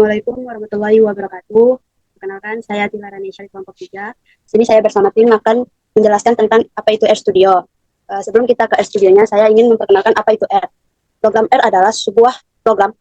Assalamualaikum warahmatullahi wabarakatuh. Perkenalkan, saya Tilarani Syarif kelompok 3. Sini saya bersama tim akan menjelaskan tentang apa itu RStudio. Sebelum kita ke RStudionya, saya ingin memperkenalkan apa itu R. Program R adalah sebuah program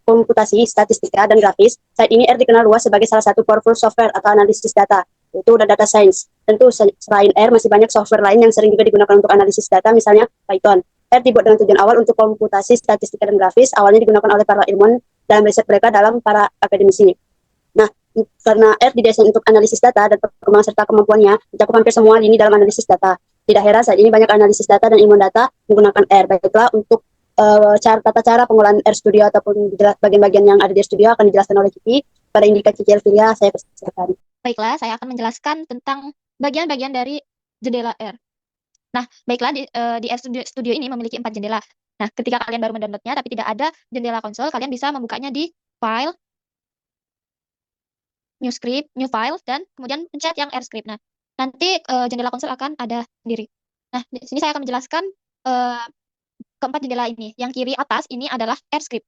komputasi, statistika, dan grafis. Saat ini R dikenal luas sebagai salah satu powerful software atau analisis data, yaitu data science. Tentu selain R, masih banyak software lain yang sering juga digunakan untuk analisis data, misalnya Python. R dibuat dengan tujuan awal untuk komputasi, statistika, dan grafis. Awalnya digunakan oleh para ilmuwan dalam riset mereka dalam para akademisi. Nah, karena R didesain untuk analisis data dan perkembangan serta kemampuannya mencakup hampir semua lini dalam analisis data. Tidak heran saat ini banyak analisis data dan ilmuwan data menggunakan R. Baiklah, untuk tata cara pengolahan RStudio ataupun bagian-bagian yang ada di RStudio akan dijelaskan oleh Kiki. Pada Indika Kiki Elviria, saya persilakan. Baiklah, saya akan menjelaskan tentang bagian-bagian dari jendela R. Nah, baiklah, di R Studio ini memiliki 4 jendela. Nah, ketika kalian baru mendownloadnya tapi tidak ada jendela konsol, kalian bisa membukanya di File, New Script, New File, dan kemudian pencet yang R Script. Nah, nanti jendela konsol akan ada sendiri. Nah, di sini saya akan menjelaskan eh, keempat jendela ini. Yang kiri atas ini adalah R Script.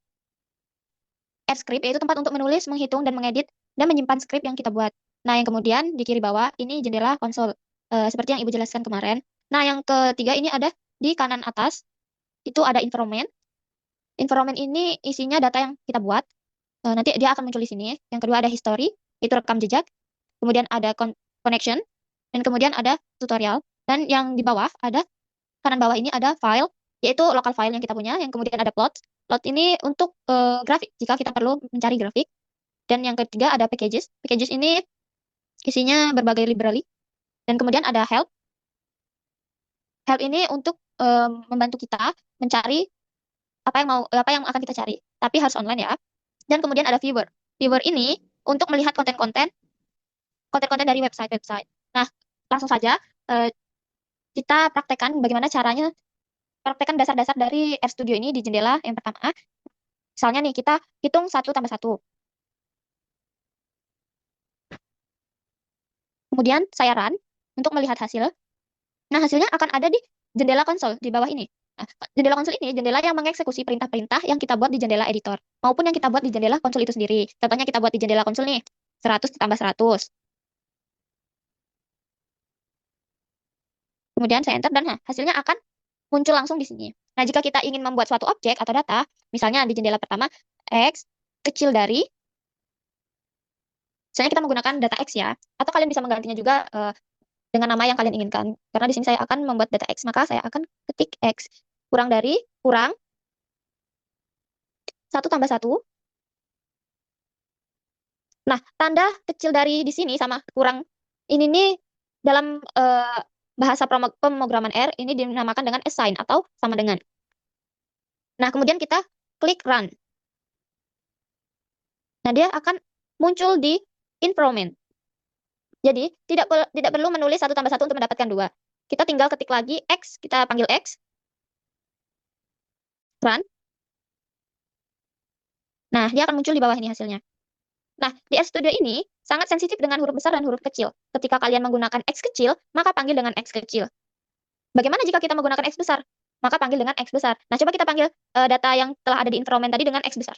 R Script yaitu tempat untuk menulis, menghitung, dan mengedit, dan menyimpan script yang kita buat. Nah, yang kemudian di kiri bawah ini jendela konsol. Seperti yang Ibu jelaskan kemarin. Nah, yang ketiga ini ada di kanan atas, itu ada environment. Environment ini isinya data yang kita buat. Nanti dia akan muncul di sini. Yang kedua ada history, itu rekam jejak. Kemudian ada connection, dan kemudian ada tutorial. Dan yang di bawah ada, kanan bawah ini ada file, yaitu local file yang kita punya. Yang kemudian ada plot. Plot ini untuk grafik, jika kita perlu mencari grafik. Dan yang ketiga ada packages. Packages ini isinya berbagai library. Dan kemudian ada help. Help ini untuk membantu kita mencari apa yang akan kita cari. Tapi harus online ya. Dan kemudian ada viewer. Viewer ini untuk melihat konten-konten dari website-website. Nah, langsung saja eh, kita praktekkan bagaimana caranya praktekkan dasar-dasar dari RStudio ini di jendela yang pertama. Misalnya nih, kita hitung satu tambah satu. Kemudian saya run untuk melihat hasil. Nah, hasilnya akan ada di jendela konsol di bawah ini. Nah, jendela konsol ini jendela yang mengeksekusi perintah-perintah yang kita buat di jendela editor, maupun yang kita buat di jendela konsol itu sendiri. Contohnya kita buat di jendela konsol nih, 100 ditambah 100. Kemudian saya enter dan nah, hasilnya akan muncul langsung di sini. Nah, jika kita ingin membuat suatu objek atau data, misalnya di jendela pertama, X kecil dari, misalnya kita menggunakan data X ya, atau kalian bisa menggantinya juga dengan nama yang kalian inginkan. Karena di sini saya akan membuat data X, maka saya akan ketik X. Kurang dari, kurang, satu tambah satu. Nah, tanda kecil dari di sini sama kurang ini nih dalam bahasa pemrograman R ini dinamakan dengan assign atau sama dengan. Nah, kemudian kita klik run. Nah, dia akan muncul di environment. Jadi, tidak perlu menulis satu tambah satu untuk mendapatkan dua. Kita tinggal ketik lagi X, kita panggil X, run. Nah, dia akan muncul di bawah ini hasilnya. Nah, di RStudio ini sangat sensitif dengan huruf besar dan huruf kecil. Ketika kalian menggunakan X kecil, maka panggil dengan X kecil. Bagaimana jika kita menggunakan X besar? Maka panggil dengan X besar. Nah, coba kita panggil data yang telah ada di environment tadi dengan X besar.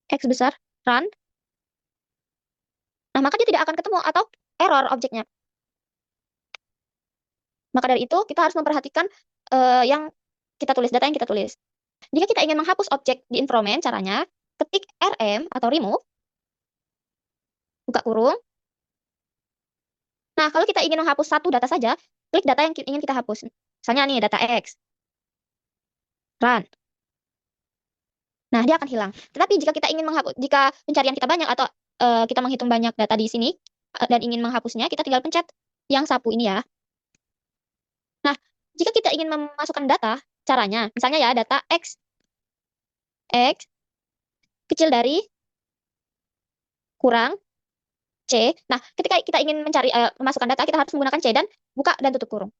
X besar, run. Nah, maka dia tidak akan ketemu atau error objeknya. Maka dari itu, kita harus memperhatikan yang kita tulis, data yang kita tulis. Jika kita ingin menghapus objek di environment, caranya ketik rm atau remove, buka kurung. Nah, kalau kita ingin menghapus satu data saja, klik data yang ingin kita hapus. Misalnya nih, data X. Run. Nah, dia akan hilang. Tetapi jika kita ingin menghapus, jika pencarian kita banyak atau kita menghitung banyak data di sini dan ingin menghapusnya, kita tinggal pencet yang sapu ini ya. Nah, jika kita ingin memasukkan data, caranya, misalnya ya, data X. X kecil dari kurang C. Nah, ketika kita ingin mencari memasukkan data, kita harus menggunakan C dan buka dan tutup kurung.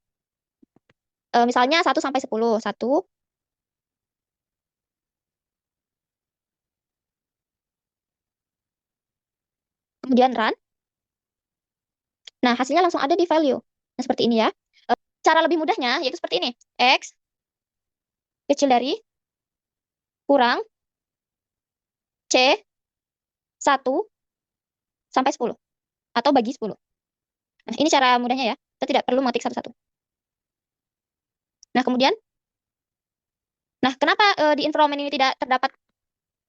Misalnya 1 sampai 10. 1, kemudian run. Nah, hasilnya langsung ada di value. Nah, seperti ini ya. Cara lebih mudahnya yaitu seperti ini. X kecil dari kurang C 1 sampai 10 atau bagi 10. Nah, ini cara mudahnya ya. Kita tidak perlu mengetik satu-satu. Nah, kemudian, nah kenapa di environment ini tidak terdapat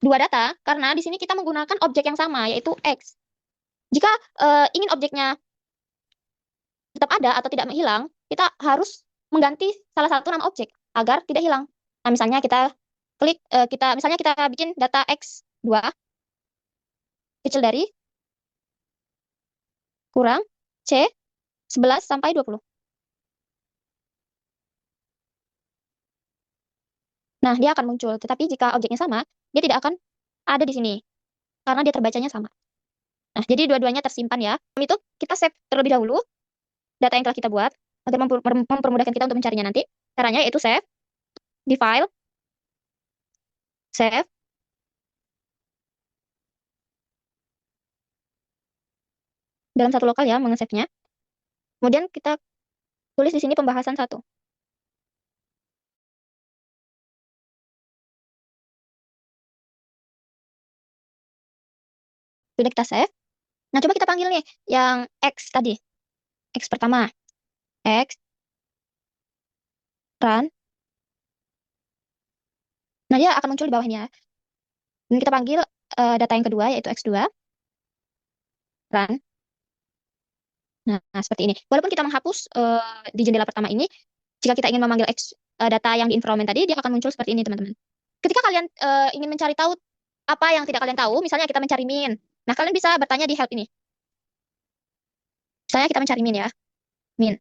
dua data? Karena di sini kita menggunakan objek yang sama, yaitu X. Jika ingin objeknya tetap ada atau tidak hilang, kita harus mengganti salah satu nama objek agar tidak hilang. Nah, misalnya kita klik, misalnya kita bikin data X2 kecil dari kurang C 11 sampai 20. Nah, dia akan muncul. Tetapi jika objeknya sama, dia tidak akan ada di sini. Karena dia terbacanya sama. Nah, jadi dua-duanya tersimpan ya. Itu kita save terlebih dahulu data yang telah kita buat agar mempermudahkan kita untuk mencarinya nanti. Caranya yaitu save di file, save. Dalam satu lokal ya, mengesave-nya. Kemudian kita tulis di sini pembahasan satu. Sudah kita save. Nah, coba kita panggil nih yang X tadi. X pertama. X, run. Nah, dia akan muncul di bawahnya. Dan kita panggil data yang kedua, yaitu X2. Run. Nah, seperti ini. Walaupun kita menghapus di jendela pertama ini, jika kita ingin memanggil data yang di environment tadi, dia akan muncul seperti ini, teman-teman. Ketika kalian ingin mencari tahu apa yang tidak kalian tahu, misalnya kita mencari min. Nah, kalian bisa bertanya di help ini. Misalnya kita mencari min ya, min.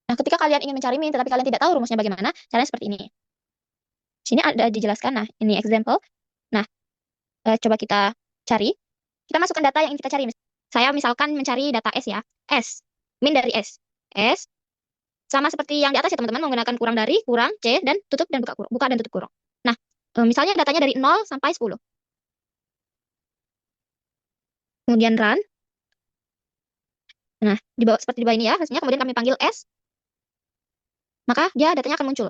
Nah, ketika kalian ingin mencari min, tetapi kalian tidak tahu rumusnya bagaimana, caranya seperti ini. Sini ada dijelaskan, nah, ini example. Nah, coba kita cari. Kita masukkan data yang ingin kita cari. Saya misalkan mencari data S ya, S. Min dari S. S, sama seperti yang di atas ya teman-teman, menggunakan kurang dari, kurang, C, dan tutup dan buka kurung. Buka dan tutup kurung. Nah, misalnya datanya dari 0 sampai 10. Kemudian run. Nah, di bawah, seperti di bawah ini ya, hasilnya kemudian kami panggil S, maka dia datanya akan muncul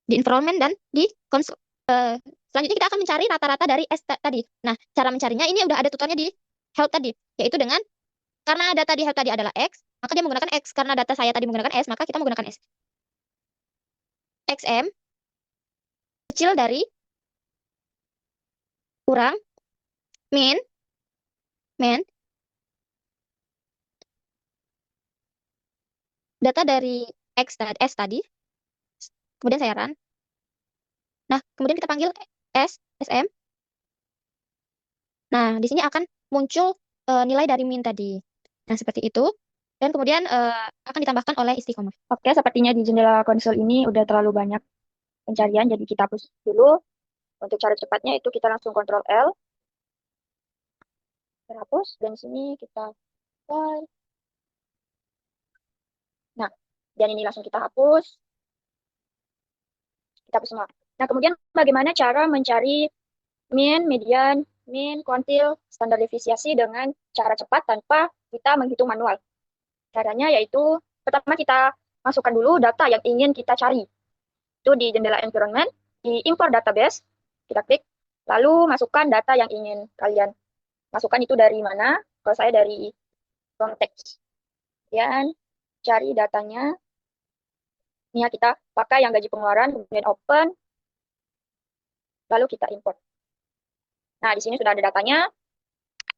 di environment dan di console. Selanjutnya kita akan mencari rata-rata dari S tadi. Nah, cara mencarinya ini udah ada tutorialnya di help tadi, yaitu dengan, karena data di help tadi adalah X, maka dia menggunakan X. Karena data saya tadi menggunakan S, maka kita menggunakan S. XM kecil dari kurang min min data dari S tadi, kemudian saya run. Nah, kemudian kita panggil SM. Nah, di sini akan muncul nilai dari min tadi. Nah, seperti itu. Dan kemudian akan ditambahkan oleh istiqomah. Oke, sepertinya di jendela konsol ini udah terlalu banyak pencarian, jadi kita hapus dulu. Untuk cara cepatnya itu kita langsung Ctrl L, terhapus, dan di sini kita apply. Nah, dan ini langsung kita hapus. Kita hapus semua. Nah, kemudian bagaimana cara mencari min, median, min, kuantil, standar deviasi dengan cara cepat tanpa kita menghitung manual. Caranya yaitu, pertama kita masukkan dulu data yang ingin kita cari. Itu di jendela environment, di import database, kita klik, lalu masukkan data yang ingin kalian masukkan itu dari mana. Kalau saya dari konteks. Kemudian cari datanya. Ini ya, kita pakai yang gaji pengeluaran, kemudian open, lalu kita import. Nah, di sini sudah ada datanya.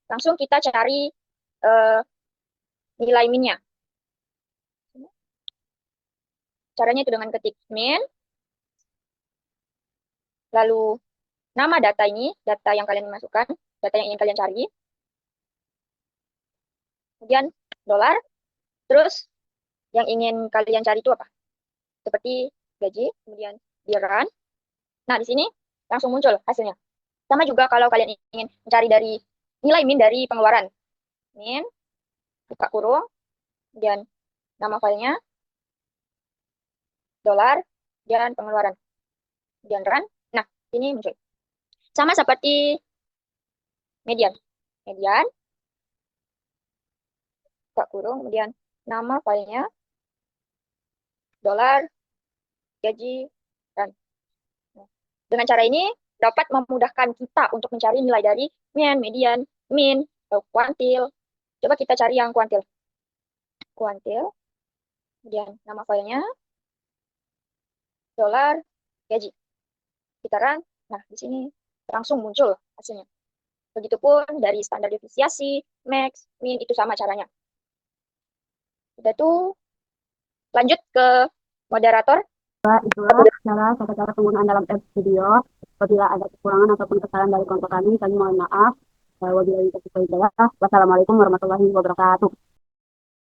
Langsung kita cari nilai minnya. Caranya itu dengan ketik min, lalu nama data ini, data yang kalian masukkan, data yang ingin kalian cari. Kemudian dolar, terus yang ingin kalian cari itu apa? Seperti gaji, kemudian di run. Nah, di sini langsung muncul hasilnya. Sama juga kalau kalian ingin mencari dari nilai min dari pengeluaran. Min, buka kurung, kemudian nama filenya, dolar, dan pengeluaran. Kemudian run. Nah, ini muncul. Sama seperti median. Median, buka kurung, kemudian nama filenya, dolar, gaji, run. Nah, Dengan cara ini dapat memudahkan kita untuk mencari nilai dari mean, median, mean, atau kuantil. Coba kita cari yang kuantil. Kuantil, kemudian nama filenya, dolar, gaji. Kita run, nah di sini langsung muncul hasilnya. Begitupun dari standar defisiasi, max, min, itu sama caranya. Udah tuh, lanjut ke moderator. Itulah cara penggunaan dalam App Studio. Apabila ada kekurangan ataupun kesalahan dari kelompok kami mohon maaf. Wabillahi taufiq wal hidayah. Wassalamualaikum warahmatullahi wabarakatuh.